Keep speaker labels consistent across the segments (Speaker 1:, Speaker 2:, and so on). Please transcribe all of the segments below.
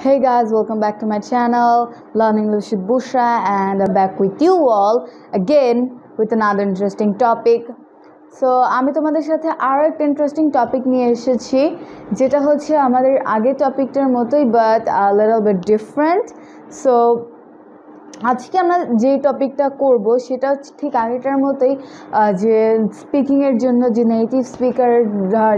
Speaker 1: Hey guys, welcome back to my channel, Learning English with Bushra, and I'm back with you all again with another interesting topic. So আমি তোমাদের সাথে আরো একটা interesting topic নিয়ে এসেছি, যেটা হচ্ছে আমাদের আগের টপিকটার মতোই but a little bit different. So আজকে আমরা যে টপিকটা করব সেটা হচ্ছে ঠিক আগেটার মতোই, যে স্পিকিংয়ের জন্য যে নেটিভ স্পিকার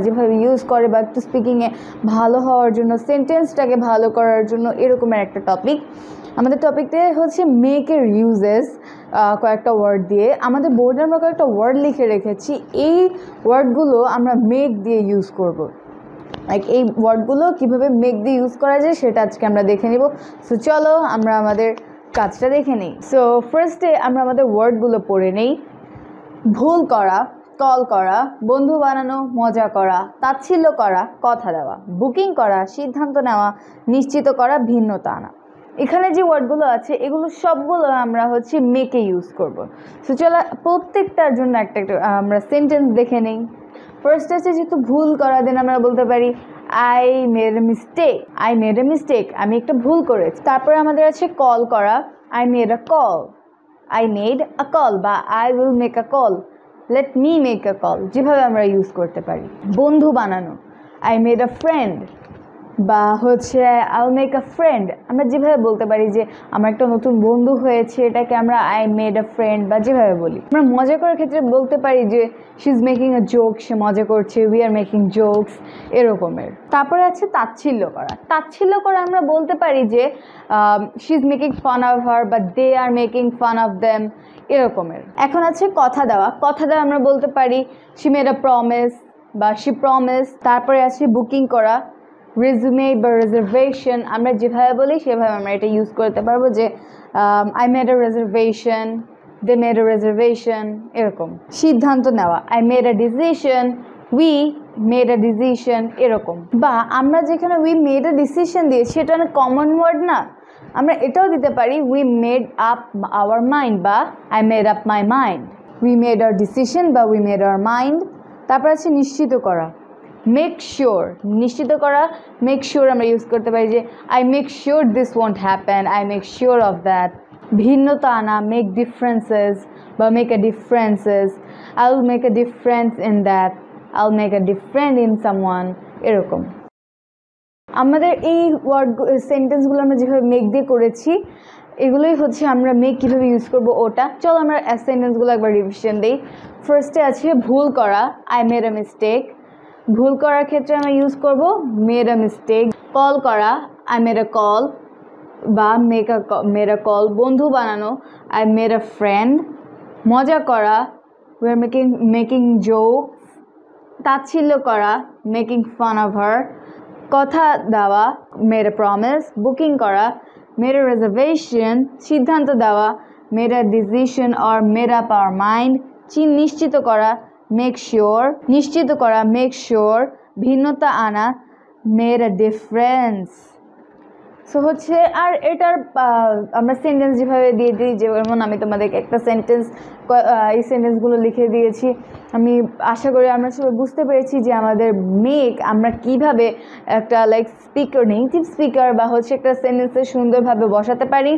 Speaker 1: যেভাবে ইউজ করে বা একটু স্পিকিংয়ে ভালো হওয়ার জন্য, সেন্টেন্সটাকে ভালো করার জন্য এরকমের একটা টপিক। আমাদের টপিকটা হচ্ছে মেকের ইউজেস, কয়েকটা ওয়ার্ড দিয়ে। আমাদের বোর্ডে আমরা কয়েকটা ওয়ার্ড লিখে রেখেছি, এই ওয়ার্ডগুলো আমরা মেক দিয়ে ইউজ করব। লাইক এই ওয়ার্ডগুলো কীভাবে মেক দিয়ে ইউজ করা যায় সেটা আজকে আমরা দেখে নিব। সো চলো আমরা আমাদের কাজটা দেখে নিই। সো ফার্স্টে আমরা আমাদের ওয়ার্ডগুলো পড়ে নেই। ভুল করা, কল করা, বন্ধু বানানো, মজা করা, তাচ্ছিল্য করা, কথা দেওয়া, বুকিং করা, সিদ্ধান্ত নেওয়া, নিশ্চিত করা, ভিন্নতা আনা। এখানে যে ওয়ার্ডগুলো আছে এগুলো সবগুলো আমরা হচ্ছে মেকে ইউজ করব। সো চলো প্রত্যেকটার জন্য একটা একটা আমরা সেন্টেন্স দেখে নেই। ফার্স্ট আছে যেহেতু ভুল করা, দেন আমরা বলতে পারি I made a mistake. I made a mistake, আমি একটা ভুল করেছি। তারপরে আমাদের আছে কল করা, I made a call. I made a call বা I will make a call, let me make a call, যেভাবে আমরা ইউজ করতে পারি। বন্ধু বানানো, আই মেড আ ফ্রেন্ড বা হচ্ছে I will make a friend. আমরা যেভাবে বলতে পারি যে আমার একটা নতুন বন্ধু হয়েছে, এটাকে আমরা আই মেড আ ফ্রেন্ড বা যেভাবে বলি। আমরা মজা করার ক্ষেত্রে বলতে পারি যে she is making a joke, সে মজা করছে, উই আর মেকিং জোকস, এরকমের। তারপরে আছে তাচ্ছিল্য করা। তাচ্ছিল্য করা আমরা বলতে পারি যে she is making fun of her বা they are making fun of them, এরকমের। এখন আছে কথা দেওয়া। কথা দেওয়া আমরা বলতে পারি শি মেড আ প্রমিস বা শি প্রমিস। তারপরে আছে বুকিং করা, রেজুমে বা রিজার্ভেশন। আমরা যেভাবে বলি সেভাবে আমরা এটা ইউজ করতে পারবো যে I made a reservation, they made a reservation, এরকম। সিদ্ধান্ত নেওয়া, I made a decision, we made a decision, এরকম। বা আমরা যেখানে উই মেড আ ডিসিশন দিয়েছি এটা অনেক কমন ওয়ার্ড না, আমরা এটাও দিতে পারি we made up our mind বা I made up my mind. We made our decision বা উই মেড আওয়ার মাইন্ড। তারপর আছে নিশ্চিত করা, মেক শিওর। নিশ্চিত করা, মেক শিওর আমরা ইউজ করতে পারি যে I make sure this won't happen, I make sure of that. ভিন্নতা আনা, মেক ডিফারেন্সেস বা make a differences. I will make a difference in that, I will make a different in someone, এরকম। আমাদের এই word সেন্টেন্সগুলো আমরা যেভাবে make দিয়ে করেছি, এগুলোই হচ্ছে আমরা মেক কীভাবে ইউজ করবো ওটা। চলো আমরা সেন্টেন্সগুলো একবার রিভিশন দিই। ফার্স্টে আছে ভুল করা, আই মেড আ মিস্টেক। ভুল করার ক্ষেত্রে আমরা ইউজ করব মেড আ মিস্টেক। কল করা, আই মেড আ কল বা মেড আ কল। বন্ধু বানানো, আই মেড আ ফ্রেন্ড। মজা করা, উই আর মেকিং জোকস। তাচ্ছিল্য করা, মেকিং ফান অফ হার। কথা দেওয়া, মেড আ প্রমিস। বুকিং করা, মেড আ রিজার্ভেশন। সিদ্ধান্ত দেওয়া, made a decision or made up our mind. নিশ্চিত করা, মেক শিওর। নিশ্চিত করা, মেক শিওর। ভিন্নতা আনা, মেড আ ডিফারেন্স। সো হচ্ছে আর এটার আমরা সেন্টেন্স যেভাবে দিয়ে দিই, যেমন আমি তোমাদেরকে একটা সেন্টেন্স, এই সেন্টেন্সগুলো লিখে দিয়েছি। আমি আশা করি আমরা সবাই বুঝতে পেরেছি যে আমাদের মেক আমরা কিভাবে একটা লাইক স্পিকার, নেটিভ স্পিকার বা হচ্ছে একটা সেন্টেন্সে সুন্দরভাবে বসাতে পারি।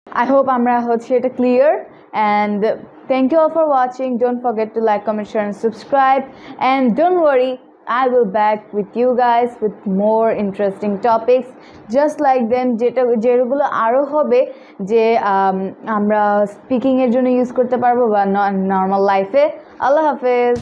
Speaker 1: I hope আমরা হচ্ছে এটা clear, and thank you all for watching. Don't forget to like, comment, share and subscribe, and don't worry, I will back with you guys with more interesting topics just like them, যেগুলো আরও হবে যে আমরা স্পিকিংয়ের জন্য use করতে পারবো বা normal লাইফে। আল্লাহ হাফেজ।